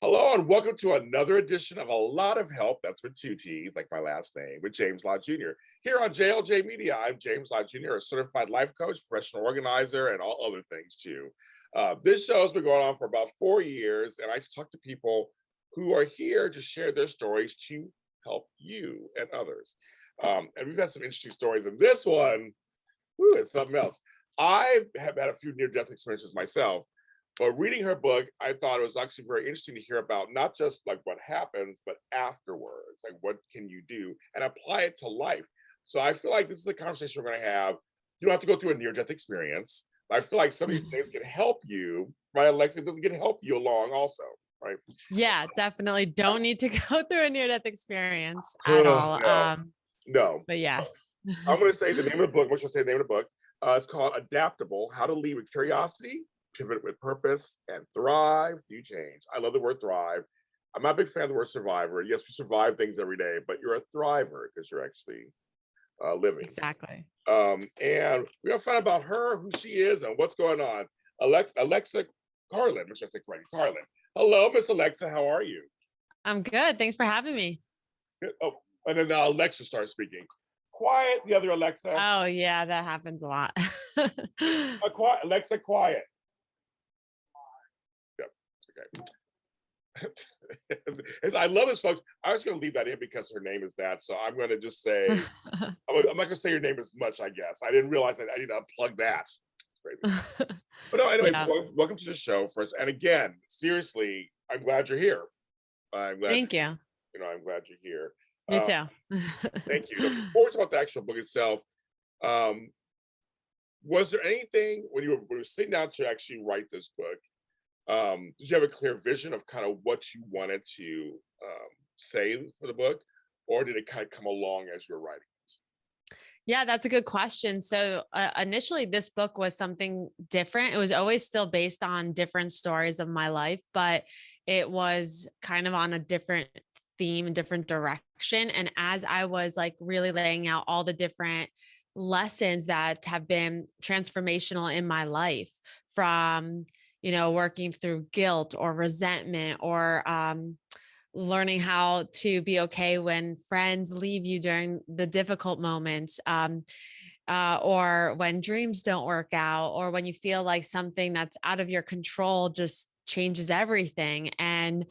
Hello and welcome to another edition of A Lot of Help. That's with two T's, like my last name, with James Lott Jr. Here on JLJ Media, I'm James Lott Jr., a certified life coach, professional organizer, and all other things too. This show has been going on for about 4 years, and I talk to people who are here to share their stories to help you and others. And we've had some interesting stories, and this one, whew, is something else. I have had a few near-death experiences myself. But reading her book, I thought it was actually very interesting to hear about not just like what happens, but afterwards, like what can you do and apply it to life. So I feel like this is a conversation we're going to have. You don't have to go through a near-death experience. But I feel like some of these things can help you, right, Alexa? It doesn't help you along also, right? Yeah, definitely don't need to go through a near-death experience at Ugh, all. no, no. But yes. I'm going to say the name of the book. What should I say the name of the book? It's called Adaptable: How to Lead with Curiosity, Pivot with Purpose, and Thrive Through Change. I love the word thrive. I'm not a big fan of the word survivor. Yes, we survive things every day, but you're a thriver because you're actually living. Exactly. And we're going to find out about her, who she is, and what's going on. Alexa Carlin, which I say correctly, Carlin. Hello, Miss Alexa. How are you? I'm good. Thanks for having me. Oh, and then Alexa starts speaking. Quiet, the other Alexa. Oh yeah, that happens a lot. Quiet, Alexa, quiet. Yep. Okay. I love this, folks. I was going to leave that in because her name is that. So I'm going to just say, I'm not going to say your name as much, I guess. I didn't realize that I need to unplug that. But no, anyway, Yeah. welcome to the show first. And again, seriously, I'm glad you're here. I'm glad, Thank you. I'm glad you're here. Me too. Thank you. Before we talk about the actual book itself, um, was there anything when you were sitting down to actually write this book, did you have a clear vision of kind of what you wanted to say for the book, or did it kind of come along as you're writing it? Yeah, that's a good question. So initially, this book was something different. It was always still based on different stories of my life, but it was kind of on a different theme, a different direction. And as I was like really laying out all the different lessons that have been transformational in my life, from working through guilt or resentment, or learning how to be okay when friends leave you during the difficult moments, or when dreams don't work out, or when you feel like something that's out of your control just changes everything. And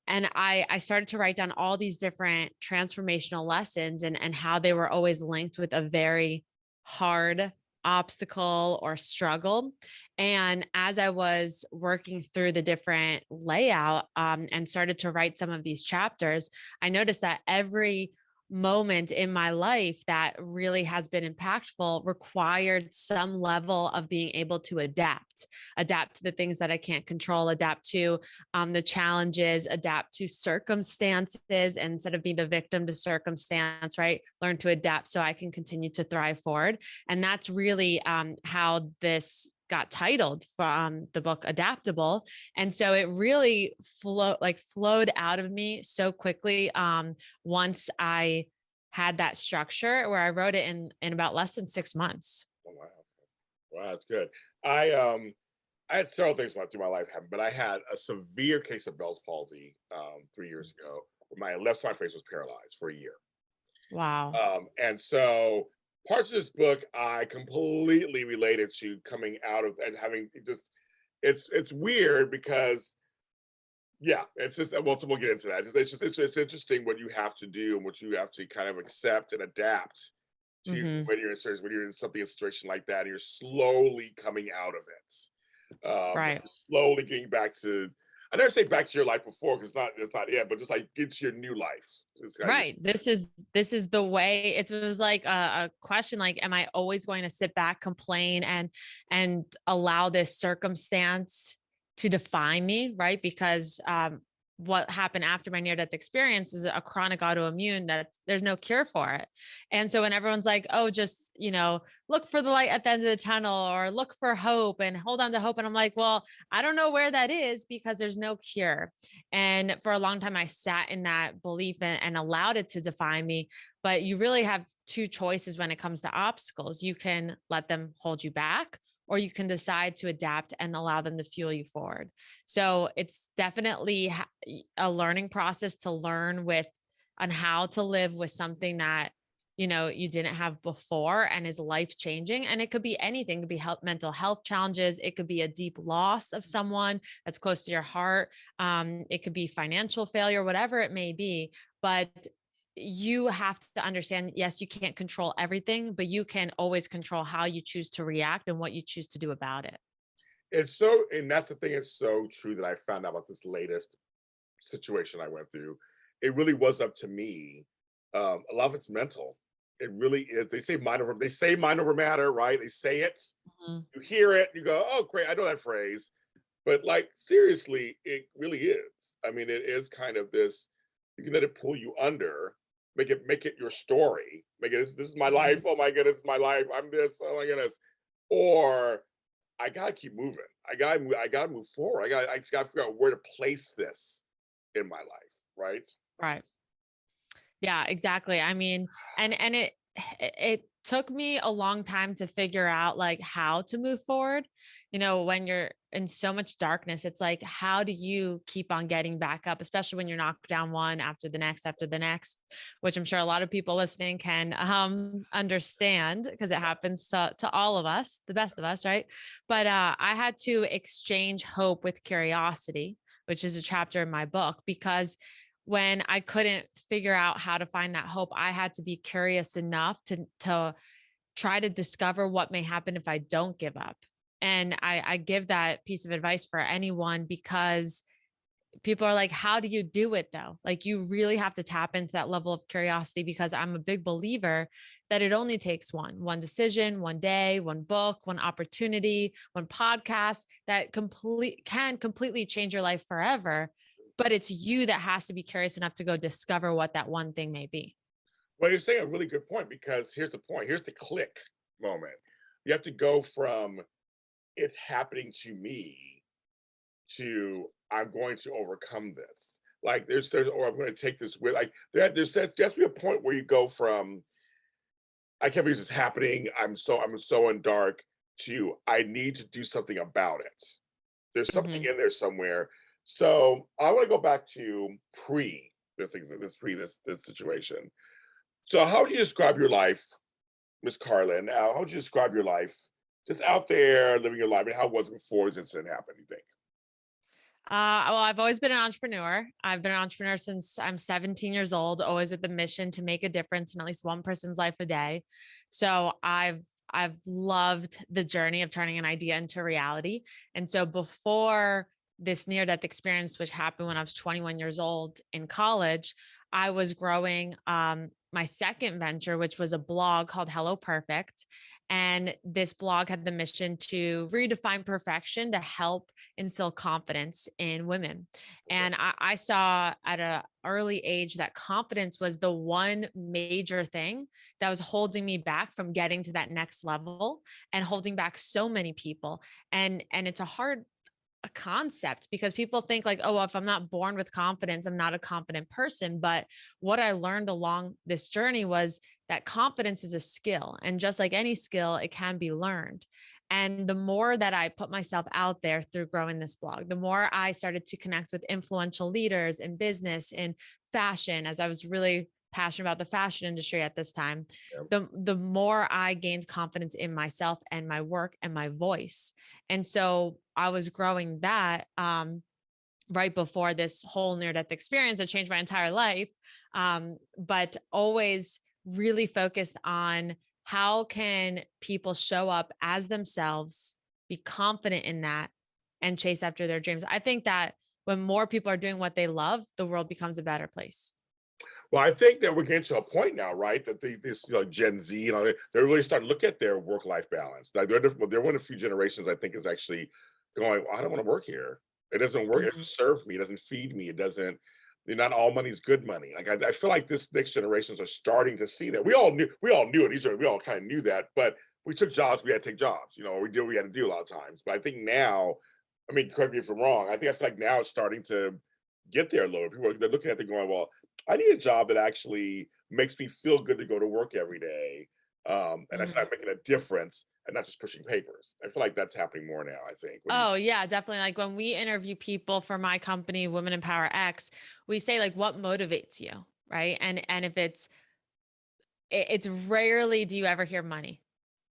I started to write down all these different transformational lessons, and how they were always linked with a very hard obstacle or struggle. And as I was working through the different layout, and started to write some of these chapters, I noticed that every moment in my life that really has been impactful required some level of being able to adapt to the things that I can't control, adapt to the challenges, adapt to circumstances, and instead of being the victim to circumstance, right? Learn to adapt so I can continue to thrive forward. And that's really how this got titled from the book Adaptable. And so it really flowed out of me so quickly. Once I had that structure, where I wrote it in about less than 6 months. Oh, wow. Wow, that's good. I had several things through my life happen, but I had a severe case of Bell's palsy 3 years ago. My left side face was paralyzed for a year. Wow. And so parts of this book I completely related to coming out of and having it's weird because yeah, it's just well, so we'll get into that. It's interesting what you have to do and what you have to kind of accept and adapt to Hmm. when you're in something, a situation like that, and you're slowly coming out of it. Right. Slowly getting back to, I never say back to your life before because it's not it, but just like get to your new life. It's how Right. This is the way. It was like a question, like, am I always going to sit back, complain, and allow this circumstance to define me? Right. Because what happened after my near-death experience is a chronic autoimmune that there's no cure for it. And so when everyone's like, oh, just, look for the light at the end of the tunnel, or look for hope and hold on to hope. And I'm like, well, I don't know where that is because there's no cure. And for a long time, I sat in that belief and allowed it to define me. But you really have two choices when it comes to obstacles. You can let them hold you back, or you can decide to adapt and allow them to fuel you forward. So it's definitely a learning process to learn with on how to live with something that you didn't have before and is life changing. And it could be anything. It could be mental health challenges. It could be a deep loss of someone that's close to your heart. It could be financial failure, whatever it may be. But you have to understand, yes, you can't control everything, but you can always control how you choose to react and what you choose to do about it. And that's the thing, it's so true that I found out about this latest situation I went through. It really was up to me. A lot of it's mental. It really is. They say mind over matter, right? They say it. Mhm. You hear it, you go, oh great, I know that phrase. But like seriously, it really is. I mean, it is kind of this, you can let it pull you under, make it your story. Make it this is my life. Mhm. Oh my goodness, my life. I'm this, oh my goodness. Or I gotta keep moving. I gotta move forward. I just gotta figure out where to place this in my life, right? Right. Yeah, exactly. I mean, and it took me a long time to figure out like how to move forward. When you're in so much darkness, it's like how do you keep on getting back up, especially when you're knocked down one after the next, which I'm sure a lot of people listening can understand because it happens to all of us, the best of us, right? But I had to exchange hope with curiosity, which is a chapter in my book, because when I couldn't figure out how to find that hope, I had to be curious enough to try to discover what may happen if I don't give up. And I give that piece of advice for anyone because people are like, how do you do it though? Like you really have to tap into that level of curiosity because I'm a big believer that it only takes one decision, one day, one book, one opportunity, one podcast that can completely change your life forever. But it's you that has to be curious enough to go discover what that one thing may be. Well, you're saying a really good point because here's the point. Here's the click moment. You have to go from it's happening to me to I'm going to overcome this. Like there's or I'm going to take this with like there has to be a point where you go from I can't believe this is happening. I'm so in dark to I need to do something about it. There's something Mhm. in there somewhere. So I want to go back to pre this situation. So how would you describe your life, Miss Carlin? How would you describe your life just out there living your life? And how was it before this incident happened, you think? Well, I've always been an entrepreneur. I've been an entrepreneur since I'm 17 years old, always with the mission to make a difference in at least one person's life a day. So I've loved the journey of turning an idea into reality. And so before this near death experience, which happened when I was 21 years old in college, I was growing my second venture, which was a blog called Hello Perfect. And this blog had the mission to redefine perfection to help instill confidence in women. Okay. And I saw at an early age that confidence was the one major thing that was holding me back from getting to that next level and holding back so many people. And it's a hard a concept because people think like, oh, well, if I'm not born with confidence, I'm not a confident person. But what I learned along this journey was that confidence is a skill. And just like any skill, it can be learned. And the more that I put myself out there through growing this blog, the more I started to connect with influential leaders in business, in fashion, as I was really passionate about the fashion industry at this time, Yeah. the more I gained confidence in myself and my work and my voice. And so I was growing that right before this whole near death experience that changed my entire life. But always really focused on how can people show up as themselves, be confident in that, and chase after their dreams. I think that when more people are doing what they love, the world becomes a better place. Well, I think that we're getting to a point now, right? That this, Gen Z, they're really starting to look at their work-life balance. Like they're one of the few generations I think is actually going, well, I don't want to work here. It doesn't work. It doesn't Mhm. serve me. It doesn't feed me. It doesn't. Not all money's good money. Like I feel like this next generations are starting to see that. We all knew it. We all kind of knew that, but we took jobs. We had to take jobs. We did what we had to do a lot of times. But I think now, I mean, correct me if I'm wrong. I feel like now it's starting to get there a little. They're looking at it going, well, I need a job that actually makes me feel good to go to work every day. And I feel like making a difference and not just pushing papers. I feel like that's happening more now, I think. Oh yeah, definitely. Like when we interview people for my company, Women Empower X, we say like, what motivates you? Right. And if it's rarely do you ever hear money,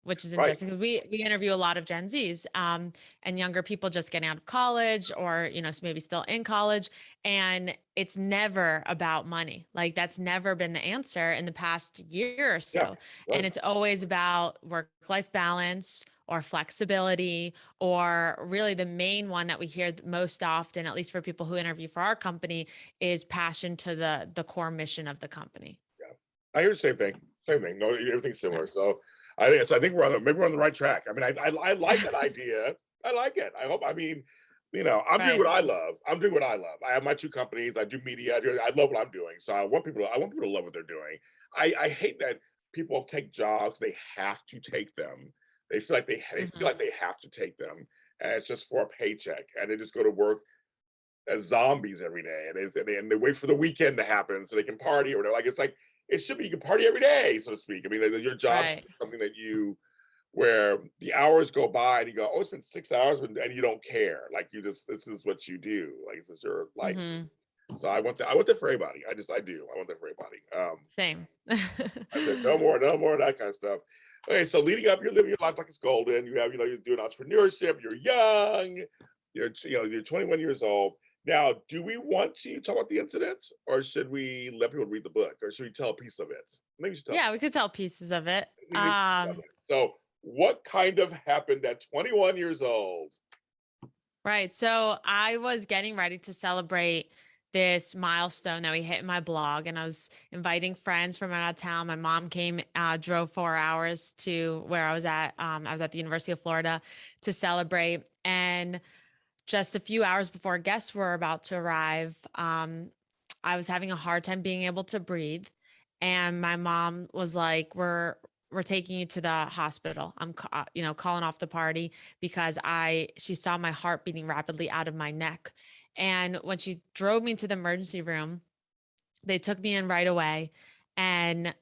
which is Right. interesting because we interview a lot of Gen Zs and younger people just getting out of college or maybe still in college, and it's never about money. Like that's never been the answer in the past year or Yeah. so, and Right. it's always about work-life balance or flexibility, or really the main one that we hear most often, at least for people who interview for our company, is passion to the core mission of the company. Yeah. I hear the same thing. Same thing. No, everything's Yeah. similar. So I think maybe we're on the right track. I mean, I like that idea. I like it. I hope. I mean, I'm doing Right. what I love. I'm doing what I love. I have my two companies. I do media. I love what I'm doing. So I want people to love what they're doing. I hate that people take jobs. They have to take them. They feel Mhm. like they have to take them, and it's just for a paycheck, and they just go to work as zombies every day, and they wait for the weekend to happen so they can party or whatever. Like it's like it should be you can party every day, so to speak. I mean, your job Right. is something that where the hours go by and you go, oh, it's been 6 hours, and you don't care. Like this is what you do. Like this is your life. Mhm. So I want that for everybody. I do. I want that for everybody. Same. I said no more of that kind of stuff. Okay, so leading up, you're living your life like it's golden. You're doing entrepreneurship. You're young. You're 21 years old. Now, do we want to talk about the incidents, or should we let people read the book, or should we tell a piece of it? Maybe we should tell. Yeah, we could tell pieces of it. We need to tell it. So, what kind of happened at 21 years old? Right. So I was getting ready to celebrate this milestone that we hit in my blog, and I was inviting friends from out of town. My mom came, drove 4 hours to where I was at. I was at the University of Florida to celebrate. And just a few hours before guests were about to arrive, I was having a hard time being able to breathe. And my mom was like, we're taking you to the hospital. Calling off the party because she saw my heart beating rapidly out of my neck. And when she drove me to the emergency room, they took me in right away. And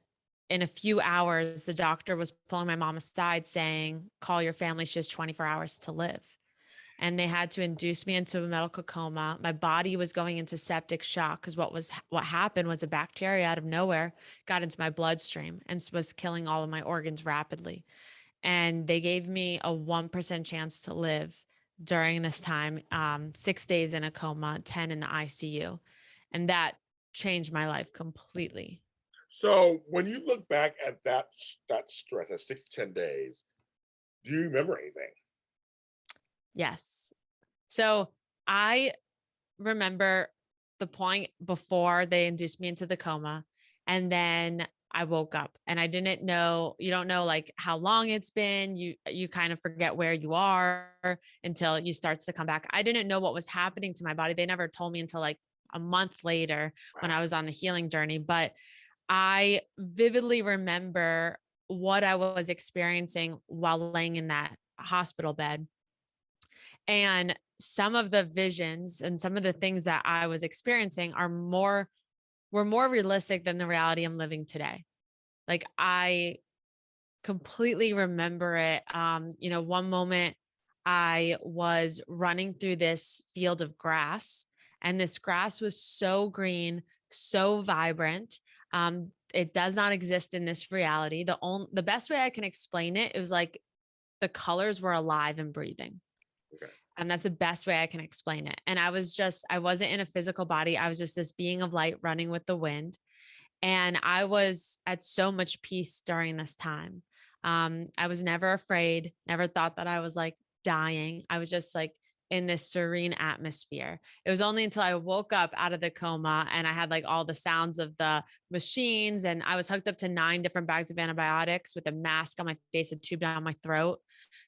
in a few hours, the doctor was pulling my mom aside saying, call your family. She has 24 hours to live, and they had to induce me into a medical coma. My body was going into septic shock because what happened was a bacteria out of nowhere got into my bloodstream and was killing all of my organs rapidly. And they gave me a 1% chance to live during this time, 6 days in a coma, 10 in the ICU. And that changed my life completely. So, when you look back at that stress, at 6 to 10 days, do you remember anything? Yes. So I remember the point before they induced me into the coma, and then I woke up and I didn't know, you don't know like how long it's been. You kind of forget where you are until you starts to come back. I didn't know what was happening to my body. They never told me until like a month later when I was on the healing journey, but I vividly remember what I was experiencing while laying in that hospital bed. And some of the visions and some of the things that I was experiencing were more realistic than the reality I'm living today. Like I completely remember it. One moment I was running through this field of grass, and this grass was so green, so vibrant. It does not exist in this reality. The best way I can explain it, it was like the colors were alive and breathing. Okay. And that's the best way I can explain it. And I wasn't in a physical body. I was just this being of light running with the wind. And I was at so much peace during this time. I was never afraid, never thought that I was like dying. I was just like in this serene atmosphere. It was only until I woke up out of the coma and I had like all the sounds of the machines, and I was hooked up to 9 different bags of antibiotics with a mask on my face, a tube down my throat.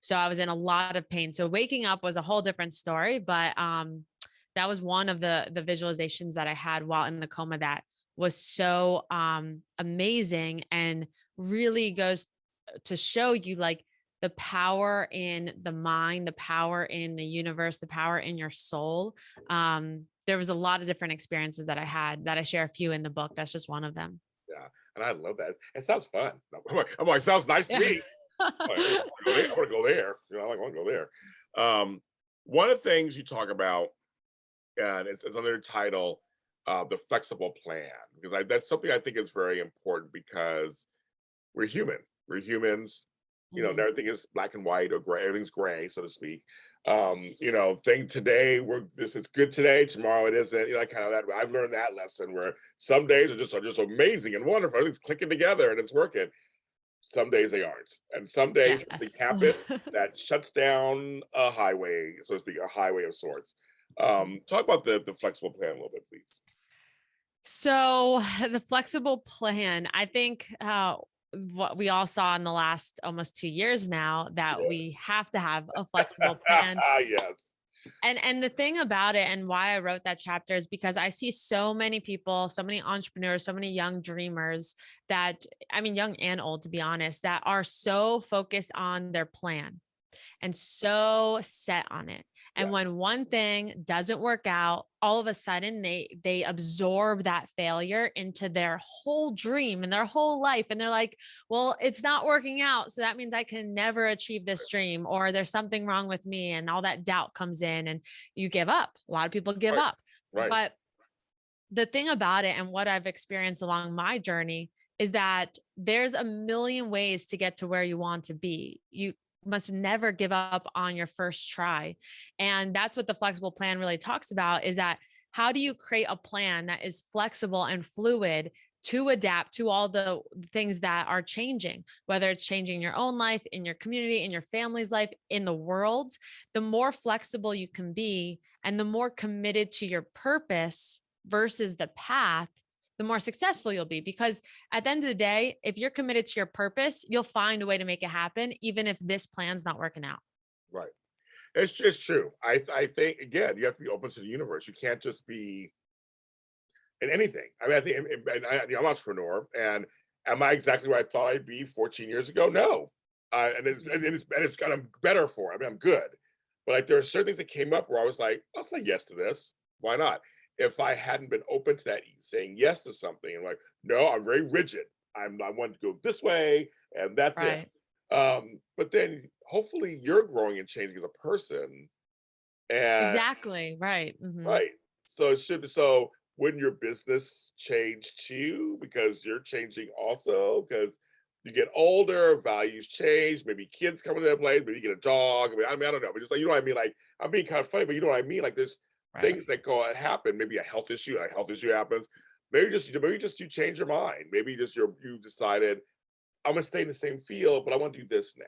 So I was in a lot of pain. So waking up was a whole different story, but that was one of the visualizations that I had while in the coma that was so amazing, and really goes to show you like the power in the mind, the power in the universe, the power in your soul. There was a lot of different experiences that I had that I share a few in the book. That's just one of them. Yeah. And I love that. It sounds fun. I'm like, sounds nice to Yeah. me. Like, I want to go there. You know, I want to go there. One of the things you talk about, and it's under the title, the flexible plan, because that's something I think is very important because we're human. We're humans. You know, Mhm. everything is black and white or gray. Everything's gray, so to speak. You know, thing today, this is good today. Tomorrow it isn't. You know, kind of that. I've learned that lesson where some days are just amazing and wonderful. Everything's clicking together and it's working. Some days they aren't, and some days Yes. something happen that shuts down a highway, so to speak, a highway of sorts. Talk about the flexible plan a little bit, please. So the flexible plan, I think what we all saw in the last almost 2 years now, that we have to have a flexible plan. Yes. And the thing about it, and why I wrote that chapter, is because I see so many people, so many entrepreneurs, so many young dreamers that, I mean, young and old, to be honest, that are so focused on their plan and so set on it. Yeah. And when one thing doesn't work out, all of a sudden they absorb that failure into their whole dream and their whole life. And they're like, well, it's not working out, so that means I can never achieve this dream, or there's something wrong with me. And all that doubt comes in and you give up. A lot of people give Right. up. Right. But the thing about it, and what I've experienced along my journey, is that there's a million ways to get to where you want to be. You must never give up on your first try. And that's what the flexible plan really talks about, is that how do you create a plan that is flexible and fluid to adapt to all the things that are changing, whether it's changing your own life, in your community, in your family's life, in the world. The more flexible you can be and the more committed to your purpose versus the path, the more successful you'll be. Because at the end of the day, if you're committed to your purpose, you'll find a way to make it happen, even if this plan's not working out. Right. It's true. I think again, you have to be open to the universe. You can't just be in anything. I mean, I think, you know, I'm an entrepreneur, and am I exactly where I thought I'd be 14 years ago? No. And it's gotten better for it. I mean, I'm good, but like there are certain things that came up where I was like, I'll say yes to this. Why not? If I hadn't been open to that, saying yes to something, and like, no, I'm very rigid. I want to go this way, and that's it. Right. But then hopefully you're growing and changing as a person, and Exactly. Right. Hmm. right. So it should be so wouldn't your business change too? Because you're changing also, because you get older, values change, maybe kids come into play, maybe you get a dog. I don't know, but just like you know what I mean? Like I'm being kind of funny, but you know what I mean? Like there's Right. things that go and happen, maybe a health issue happens. Maybe just you change your mind. Maybe just you decided I'm gonna stay in the same field, but I want to do this now.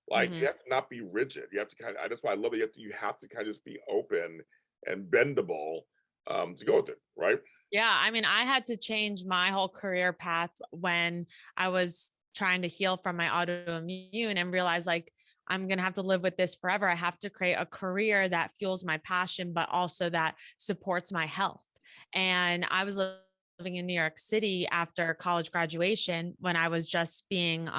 Like you Hmm. have to not be rigid. You have to kind of. That's why I love it. You have to kind of just be open and bendable to go with it, right? Yeah. I mean, I had to change my whole career path when I was trying to heal from my autoimmune and realize, like, I'm going to have to live with this forever. I have to create a career that fuels my passion, but also that supports my health. And I was living in New York City after college graduation when I was just being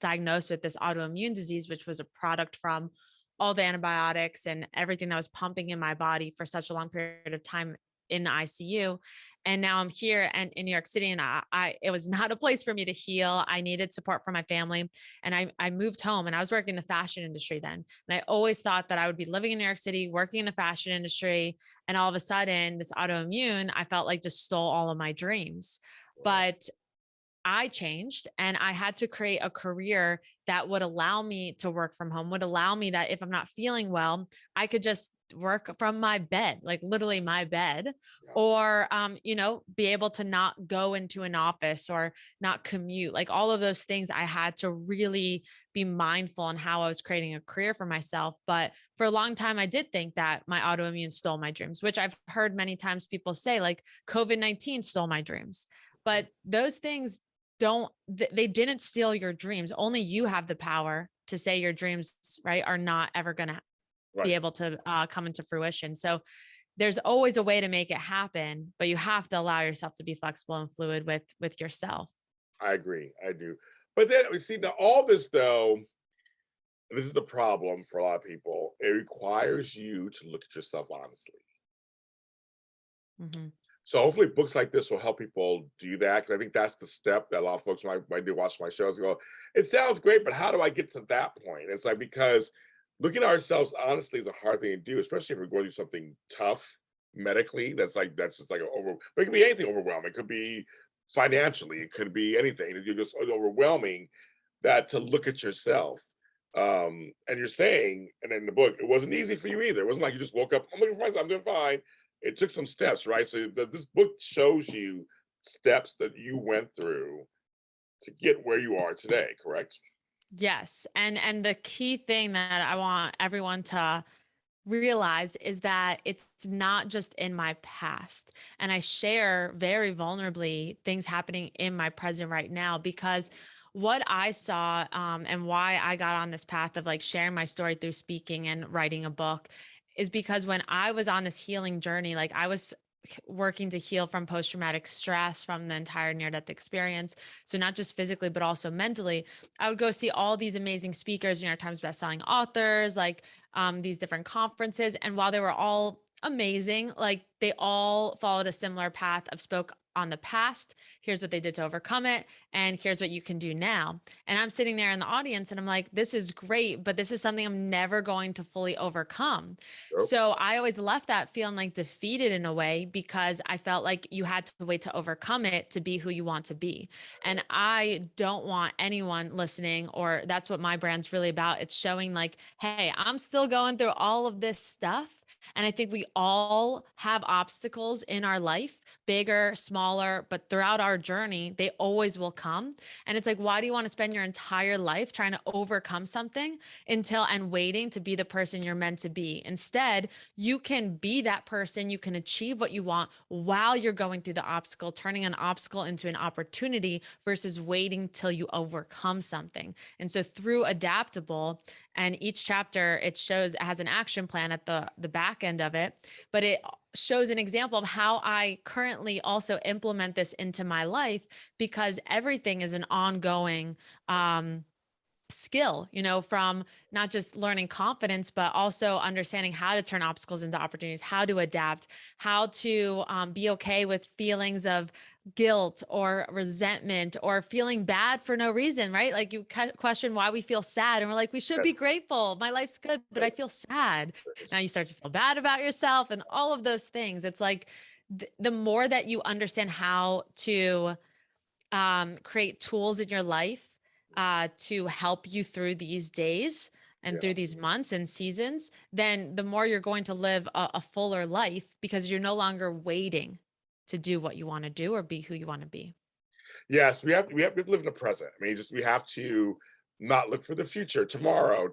diagnosed with this autoimmune disease, which was a product from all the antibiotics and everything that was pumping in my body for such a long period of time in the ICU. And now I'm here and in New York City, and it was not a place for me to heal. I needed support from my family, and I moved home, and I was working in the fashion industry then. And I always thought that I would be living in New York City, working in the fashion industry, and all of a sudden, this autoimmune, I felt like, just stole all of my dreams. Right. But I changed and I had to create a career that would allow me to work from home, would allow me that if I'm not feeling well, I could just work from my bed, like literally my bed, Yeah. or, be able to not go into an office or not commute. Like all of those things, I had to really be mindful on how I was creating a career for myself. But for a long time, I did think that my autoimmune stole my dreams, which I've heard many times people say, like COVID-19 stole my dreams. Mhm. But those things they didn't steal your dreams. Only you have the power to say your dreams, right, are not ever going to be Right. able to come into fruition. So there's always a way to make it happen, but you have to allow yourself to be flexible and fluid with yourself. I agree. I do. But then we see now all this though, this is the problem for a lot of people. It requires you to look at yourself honestly. Mhm. So hopefully books like this will help people do that, because I think that's the step that a lot of folks might do watch my shows go, it sounds great, but how do I get to that point? It's like, because looking at ourselves honestly is a hard thing to do, especially if we're going through something tough medically. That's just like but it could be anything overwhelming. It could be financially, it could be anything. You're just overwhelming, that to look at yourself. And you're saying, and in the book, it wasn't easy for you either. It wasn't like you just woke up, I'm looking for myself, I'm doing fine. It took some steps, right? So this book shows you steps that you went through to get where you are today, correct? Yes. And the key thing that I want everyone to realize is that it's not just in my past. And I share very vulnerably things happening in my present right now, because what I saw, and why I got on this path of like sharing my story through speaking and writing a book, is because when I was on this healing journey, like I was working to heal from post-traumatic stress from the entire near-death experience. So not just physically, but also mentally. I would go see all these amazing speakers, New York Times bestselling authors, like these different conferences. And while they were all amazing, like they all followed a similar path of spoke on the past. Here's what they did to overcome it. And here's what you can do now. And I'm sitting there in the audience and I'm like, this is great, but this is something I'm never going to fully overcome. Yep. So I always left that feeling like defeated in a way, because I felt like you had to wait to overcome it to be who you want to be. And I don't want anyone listening, or that's what my brand's really about. It's showing like, hey, I'm still going through all of this stuff. And I think we all have obstacles in our life, bigger, smaller, but throughout our journey, they always will come. And it's like, why do you want to spend your entire life trying to overcome something and waiting to be the person you're meant to be? Instead, you can be that person, you can achieve what you want while you're going through the obstacle, turning an obstacle into an opportunity versus waiting till you overcome something. And so through Adaptable, and each chapter, it shows, it has an action plan at the back end of it, but it shows an example of how I currently also implement this into my life, because everything is an ongoing skill, from not just learning confidence, but also understanding how to turn obstacles into opportunities, how to adapt, how to be okay with feelings of guilt or resentment or feeling bad for no reason, right? Like you question why we feel sad and we're like, we should be Yes. grateful. My life's good, but I Right. feel sad. Now you start to feel bad about yourself and all of those things. It's like the more that you understand how to create tools in your life to help you through these days and Yeah. through these months and seasons, then the more you're going to live a fuller life, because you're no longer waiting to do what you want to do or be who you want to be. Yes, we have to live in the present. I mean, just we have to not look for the future, tomorrow.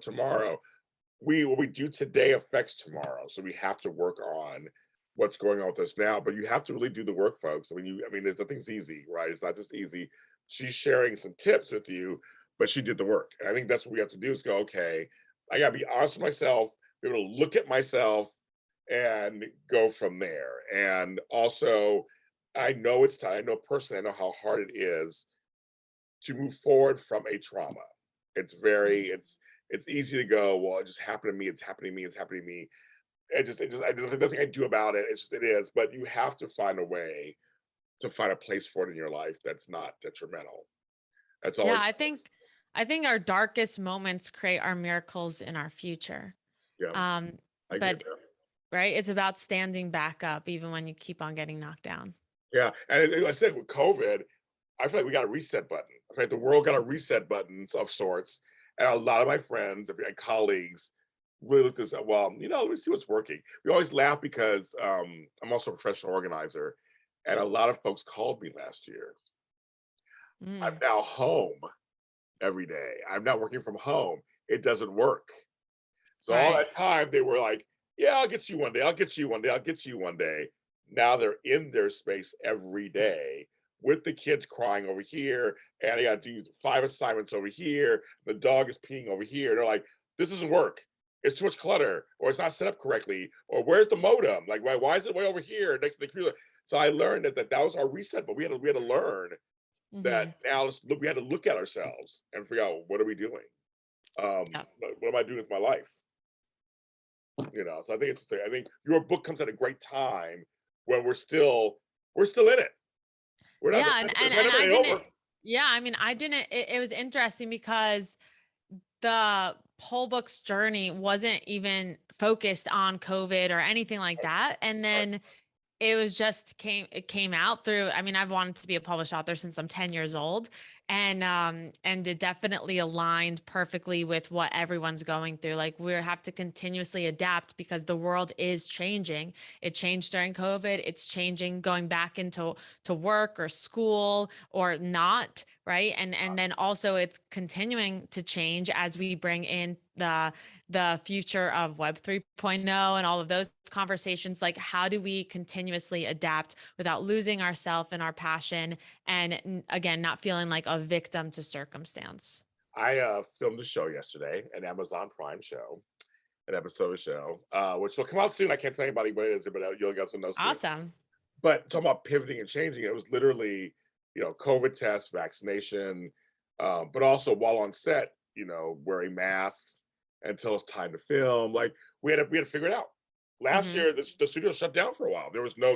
What we do today affects tomorrow. So we have to work on what's going on with us now. But you have to really do the work, folks. There's nothing's easy, right? It's not just easy. She's sharing some tips with you, but she did the work. And I think that's what we have to do is go, okay, I gotta be honest with myself, be able to look at myself and go from there. And also, I know it's time, I know personally, I know how hard it is to move forward from a trauma. It's very, it's easy to go, well, it just happened to me, it's happening to me, it's happening to me. There's nothing I do about it. It's just, it is. But you have to find a way to find a place for it in your life that's not detrimental. That's Yeah, always, I think our darkest moments create our miracles in our future. yeah, Um, I get but that. right, it's about standing back up even when you keep on getting knocked down. Yeah. And I said with COVID, I feel like we got a reset button. I feel like the world got a reset button of sorts. And a lot of my friends and colleagues really looked at this, well, let me see what's working. We always laugh because I'm also a professional organizer. And a lot of folks called me last year. I'm Mm, now home every day. I'm not working from home. It doesn't work. So all right. that time they were like, yeah, I'll get you one day. I'll get you one day. I'll get you one day. Now they're in their space every day with the kids crying over here, and I got to do 5 assignments over here. The dog is peeing over here. They're like, this doesn't work. It's too much clutter, or it's not set up correctly, or where's the modem? Like, why is it way over here next to the computer? So I learned that was our reset, but we had to learn that Hmm. now we had to look at ourselves and figure out, what are we doing? Yeah. What am I doing with my life? So I think I think your book comes at a great time when we're still we're still in it. We're not, Yeah. it might And never I be didn't, over. yeah, I mean, I didn't, it was interesting because the whole book's journey wasn't even focused on COVID or anything like Right, that. And right. then it came out through, I mean, I've wanted to be a published author since I'm 10 years old, and it definitely aligned perfectly with what everyone's going through. Like, we have to continuously adapt because the world is changing. It changed during COVID, it's changing going back into to work or school or not, right? And then also it's continuing to change as we bring in the future of Web 3.0 and all of those conversations. Like, how do we continuously adapt without losing ourselves and our passion? And again, not feeling like a victim to circumstance. I filmed a show yesterday, an Amazon Prime show, an episode of a show, which will come out soon. I can't tell anybody what it is, but you guys will know soon. Awesome. But talking about pivoting and changing, it was literally, COVID test, vaccination, but also while on set, wearing masks until it's time to film. Like, we had to figure it out. Last Hmm. year, the studio shut down for a while. There was no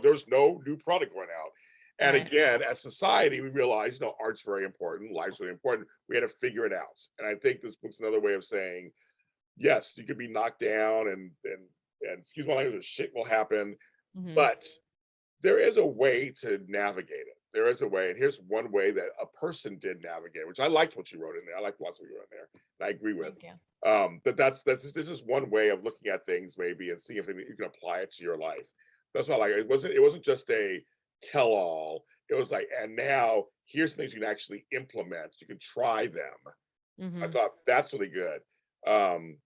new product going out. And Right. again, as society, we realized, art's very important, life's really important. We had to figure it out. And I think this book's another way of saying, yes, you could be knocked down and excuse my language, shit will happen, Hmm. but there is a way to navigate it. There is a way, and here's one way that a person did navigate, which I liked what you wrote in there. I liked lots of what you wrote in there, and I agree with. Thank you. But this is one way of looking at things, maybe, and seeing if you can apply it to your life. That's why I like it. It wasn't just a tell all. It was like, and now here's things you can actually implement. You can try them. I Hmm. thought that's really good. Um,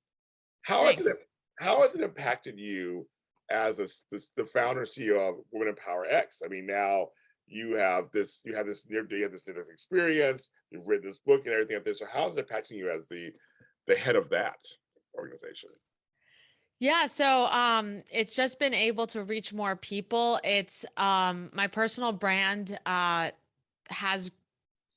how has it Thanks. how has it impacted you as the founder CEO of Women in Power X? I mean, now you have this different experience. You've written this book and everything like this. So how is it impacting you as the head of that organization? Yeah, so it's just been able to reach more people. It's my personal brand has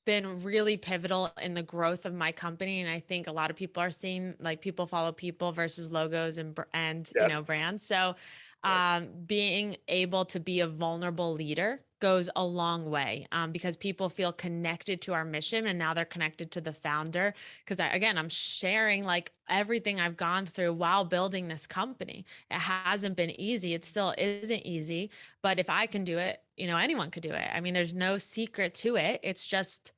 been really pivotal in the growth of my company, and I think a lot of people are seeing, like, people follow people versus logos and Yes. brands. So Right. being able to be a vulnerable leader goes a long way, because people feel connected to our mission, and now they're connected to the founder, because again, I'm sharing like everything I've gone through while building this company. It hasn't been easy, it still isn't easy, but if I can do it, anyone could do it. I mean, there's no secret to it. It's just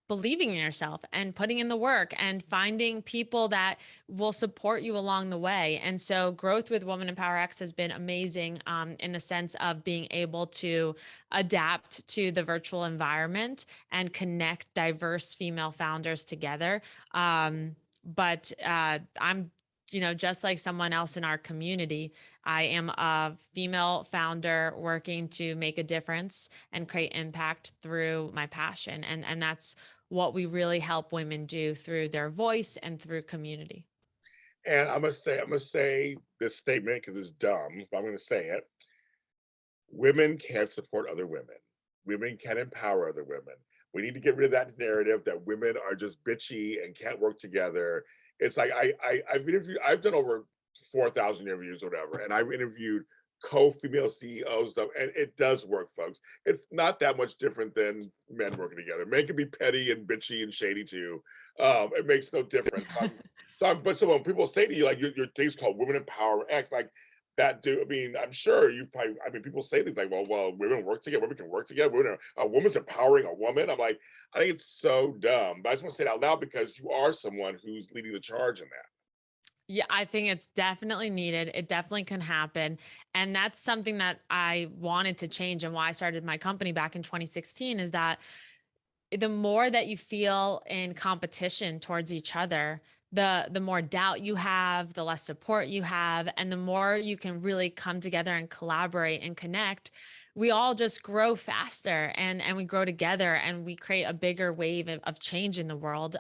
believing in yourself and putting in the work and finding people that will support you along the way. And so growth with Woman in Power X has been amazing, in the sense of being able to adapt to the virtual environment and connect diverse female founders together. But I'm, just like someone else in our community, I am a female founder working to make a difference and create impact through my passion. And that's what we really help women do through their voice and through community. And I'm gonna say this statement because it's dumb, but I'm gonna say it. Women can't support other women. Women can empower other women. We need to get rid of that narrative that women are just bitchy and can't work together. It's like I've done over 4,000 interviews or whatever, and I've interviewed co-female CEOs stuff, and it does work, folks. It's not that much different than men working together. Men can be petty and bitchy and shady too. It makes no difference. But so when people say to you, like, your thing's called Women in Power X, like, that do I mean, I'm sure you've probably I mean, people say things like, well, women work together, women can work together, a woman's empowering a woman. I'm like, I think it's so dumb. But I just want to say it out loud because you are someone who's leading the charge in that. Yeah, I think it's definitely needed. It definitely can happen. And that's something that I wanted to change, and why I started my company back in 2016, is that the more that you feel in competition towards each other, the more doubt you have, the less support you have, and the more you can really come together and collaborate and connect, we all just grow faster, and we grow together, and we create a bigger wave of change in the world.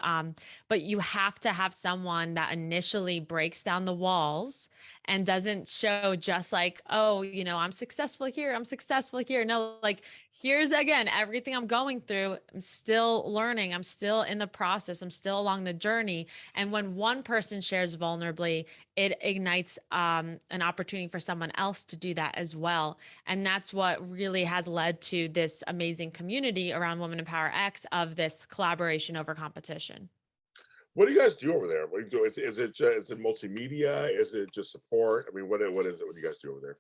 But you have to have someone that initially breaks down the walls and doesn't show just like, oh, I'm successful here, I'm successful here. No, like, here's again everything I'm going through. I'm still learning, I'm still in the process, I'm still along the journey. And when one person shares vulnerably, it ignites an opportunity for someone else to do that as well. And that's what really has led to this amazing community around Women in Power X of this collaboration over competition. What do you guys do over there? What do you do? Is it multimedia? Is it just support? I mean, what is it? What do you guys do over there?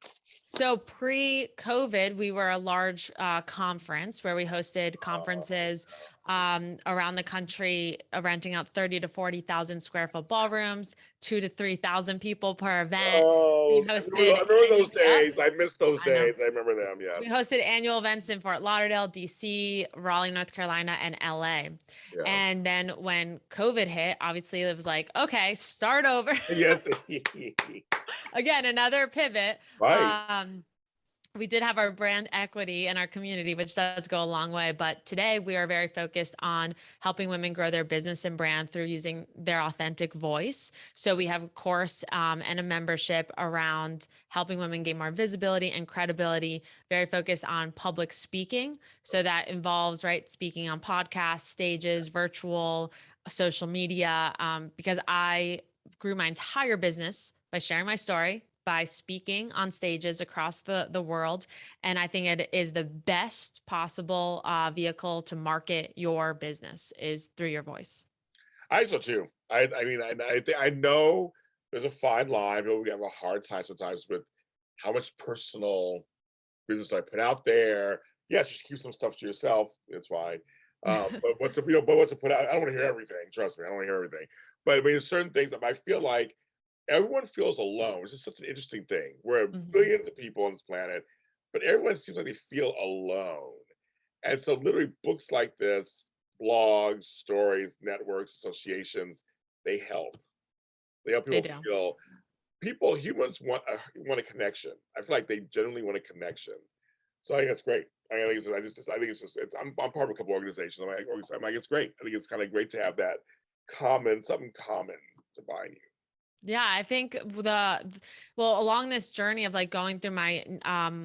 So pre-COVID, we were a large conference where we hosted Uh, conferences around the country, renting out 30 to 40,000 square foot ballrooms, 2 to 3,000 people per event. We oh, hosted I remember annual, those yep, days. I miss those I know. days. I remember them. We Yes. hosted annual events in Fort Lauderdale, DC, Raleigh, North Carolina, and LA. Yeah. And then when COVID hit, obviously it was like, okay, start over. Yes. Again, another pivot. Right. We did have our brand equity in our community, which does go a long way. But today we are very focused on helping women grow their business and brand through using their authentic voice. So we have a course and a membership around helping women gain more visibility and credibility, very focused on public speaking. So that involves, right, speaking on podcasts, stages, virtual, social media, because I grew my entire business by sharing my story, by speaking on stages across the world. And I think it is the best possible vehicle to market your business is through your voice. I so too. I mean, I know there's a fine line, but we have a hard time sometimes with how much personal business I put out there. Yes, just keep some stuff to yourself. It's fine. But what to put out? I don't want to hear everything. Trust me, I don't want to hear everything. But I mean, there's certain things that I feel like everyone feels alone. It's just such an interesting thing. We're Mhm. billions of people on this planet, but everyone seems like they feel alone. And so, literally, books like this, blogs, stories, networks, associations, they help. They help They people do. feel. Humans want a connection. I feel like they generally want a connection. So I think that's great. I think it's just, I'm part of a couple organizations. I'm like, it's great. I think it's kind of great to have that something common to bind you. Yeah, I think well, along this journey of like going through my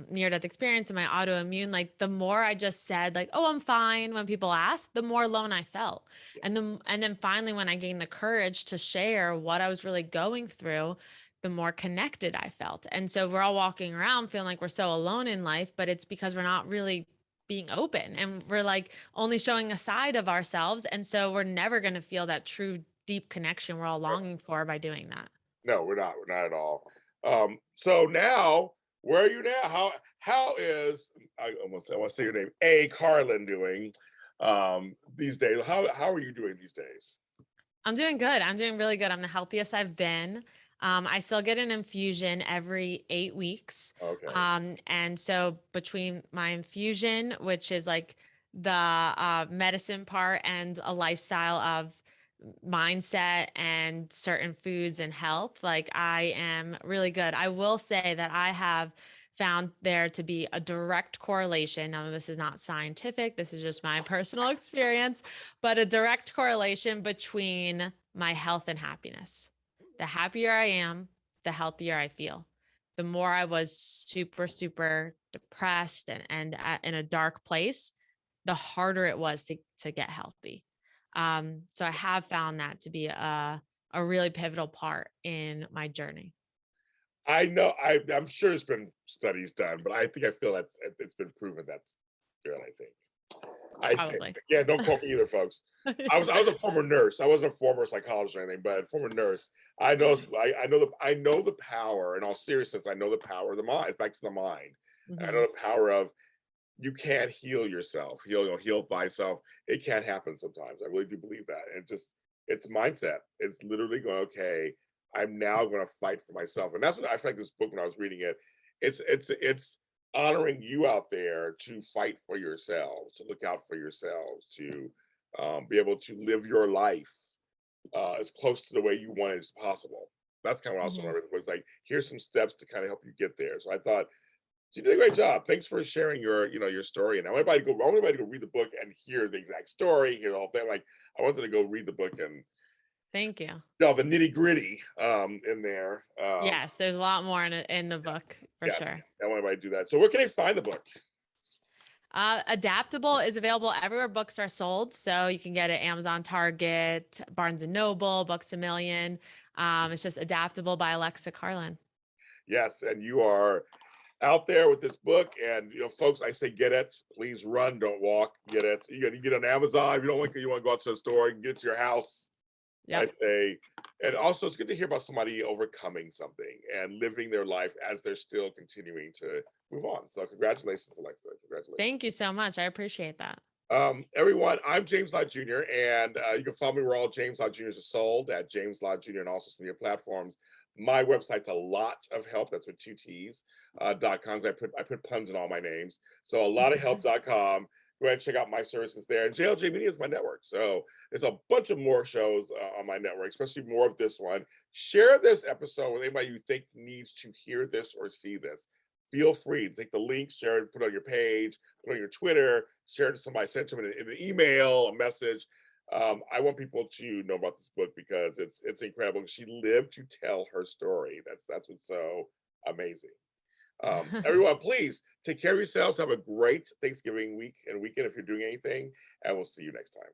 near death experience and my autoimmune, like the more I just said like, "Oh, I'm fine," when people asked, the more alone I felt. And Yes. then finally when I gained the courage to share what I was really going through, the more connected I felt. And so we're all walking around feeling like we're so alone in life, but it's because we're not really being open and we're like only showing a side of ourselves. And so we're never going to feel that true deep connection we're all longing for by doing that. No, we're not. We're not at all. So now, where are you now? How is I want to say your name, Carlin, doing these days? How are you doing these days? I'm doing good. I'm doing really good. I'm the healthiest I've been. I still get an infusion every 8 weeks. Okay. And so between my infusion, which is like the medicine part and a lifestyle of mindset and certain foods and health, like I am really good. I will say that I have found there to be a direct correlation. Now, this is not scientific, this is just my personal experience, but a direct correlation between my health and happiness. The happier I am, the healthier I feel. The more I was super, super depressed and in a dark place, the harder it was to get healthy. So I have found that to be a really pivotal part in my journey. I know. I'm sure there's been studies done, but I feel that it's been proven that's good. I think. Probably. Yeah, don't quote me either, folks. I was a former nurse. I wasn't a former psychologist or anything, but a former nurse. I know the power. In all seriousness, I know the power of the mind. It's back to the mind. I know Mhm. the power of you can't heal yourself. Heal thyself. It can't happen sometimes. I really do believe that. And it's mindset. It's literally going, okay, I'm now going to fight for myself. And that's what I feel like this book when I was reading it. It's honoring you out there to fight for yourselves, to look out for yourselves, to be able to live your life as close to the way you want it as possible. That's kind of what I was Mhm. talking about. It's like, here's some steps to kind of help you get there. So I thought you did a great job. Thanks for sharing your story. And I want everybody to go read the book and hear the exact story, hear the whole thing. Like I wanted to go read the book and Thank you. the nitty gritty in there. Yes, there's a lot more in the book for Yes, sure. I want everybody to do that. So where can I find the book? Adaptable is available everywhere books are sold. So you can get it Amazon, Target, Barnes and Noble, Books a Million. It's just Adaptable by Alexa Carlin. Yes, and you are out there with this book. And folks, I say get it. Please run, don't walk. Get it. You get it on Amazon. If you don't want it, you want to go out to the store and get it to your house. I Yep. say, and also it's good to hear about somebody overcoming something and living their life as they're still continuing to move on. So congratulations, Alexa. Congratulations. Thank you so much. I appreciate that. Everyone, I'm James Lott Jr. and you can follow me where all James Lott Jr.'s are sold at James Lott Jr. and also some media platforms. My website's a lot of help. That's with two T's .com. I put puns in all my names. So a lot of help.com. Go ahead and check out my services there. And JLJ Media is my network. So there's a bunch of more shows on my network, especially more of this one. Share this episode with anybody you think needs to hear this or see this. Feel free to take the link, share it, put it on your page, put it on your Twitter, share it to somebody, send it to them in an email, a message. I want people to know about this book because it's incredible. She lived to tell her story. That's what's so amazing. Everyone, please take care of yourselves. Have a great Thanksgiving week and weekend if you're doing anything, and we'll see you next time.